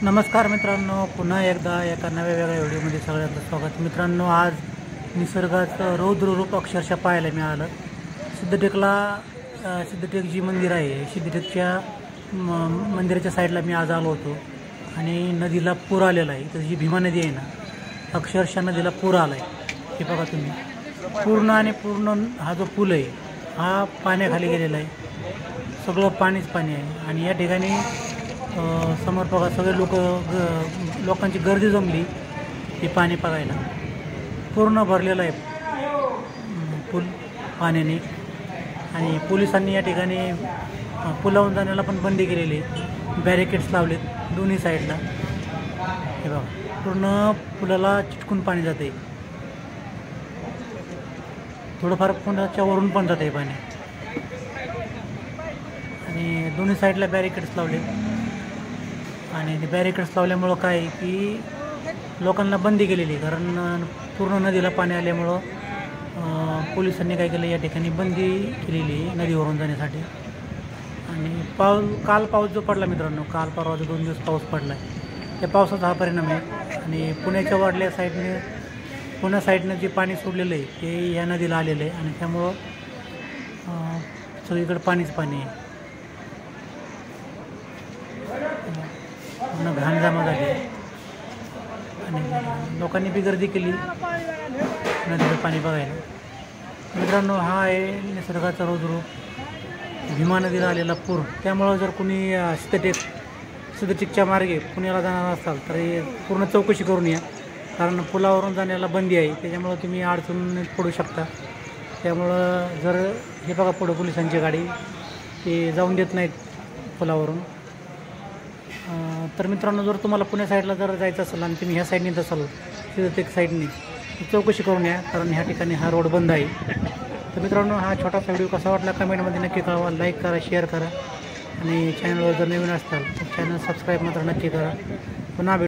नमस्कार मित्रांनो, पुन्हा एकदा एका नव्या वेगळ्या व्हिडिओमध्ये सगळ्यांचं स्वागत। मित्रांनो, आज निसर्गाचं रौद्र रूप अक्षरशः पाहायला मिळालं। सिद्धटेकला सिद्धटेक जी मंदिर आहे, सिद्धटेकच्या मंदिराच्या साईडला मी आज आलो होतो आणि नदीला पूर आलेला आहे। तर जी भीमा नदी आहे ना, अक्षरशः नदीला पूर आला आहे। हे बघा तुम्ही, पूर्ण हा जो पूल आहे हा पाण्याखाली गेलेला आहे। सगळं पाणीच पाणी आहे आणि या ठिकाणी समोर बघा सगळे लोकांची गर्दी जमली हे पाणी बघायला। पूर्ण भरलेला आहे पूल पाण्याने आणि पोलिसांनी या ठिकाणी पुलावरून जाण्याला पण बंदी केलेली आहे। बॅरिकेड्स लावलेत दोन्ही साईडला। हे बघा, पूर्ण पुलाला चिटकून पाणी जाते, थोडंफार पुलाच्या वरून पण जाते पाणी आणि दोन्ही साईडला बॅरिकेड्स लावले। आणि ते बॅरिकेड्स लावल्यामुळं काय की लोकांना बंदी केलेली, कारण पूर्ण नदीला पाणी आल्यामुळं पोलिसांनी काय केलं, या ठिकाणी बंदी केलेली नदीवरून जाण्यासाठी। आणि काल पाऊस जो पडला मित्रांनो, काल परवा 2 दिवस पाऊस पडला आहे, त्या पावसाचा हा परिणाम आहे। आणि पुण्याच्या वाढल्या पुण्या साईडनं जे पाणी सोडलेलं आहे ते या नदीला आलेलं आहे आणि त्यामुळं सगळीकडे पाणीच पाणी आहे। पूर्ण घाण जमा झाली आणि लोकांनी बी गर्दी केली नदीचं पाणी बघायला। मित्रांनो, हा आहे निसर्गाचा रौद्र, भीमा नदीला आलेला पूर। त्यामुळं जर कोणी सिद्धटेकच्या मार्गे पुण्याला जाणार असाल तर पूर्ण चौकशी करून या, कारण पुलावरून जाण्याला बंदी आहे, त्याच्यामुळं तुम्ही अडचण पडू शकता। त्यामुळं जर हे बघा पुढं पोलिसांची गाडी ते जाऊन देत नाहीत पुलावरून। तर मित्रांनो, जर तुम्हाला पुणे साईडला जर जायचं असेल आणि तुम्ही ह्या साईडने येत असाल सिद्धटेक साईडने, चौकशी करून या, कारण ह्या ठिकाणी हा रोड बंद आहे। तर मित्रांनो, हा छोटासा व्हिडिओ कसा वाटला कमेंटमध्ये नक्की कळवा, लाईक करा, शेअर करा आणि चॅनलवर जर नवीन असताल तर चॅनल सबस्क्राईब मात्र नक्की करा। पुन्हा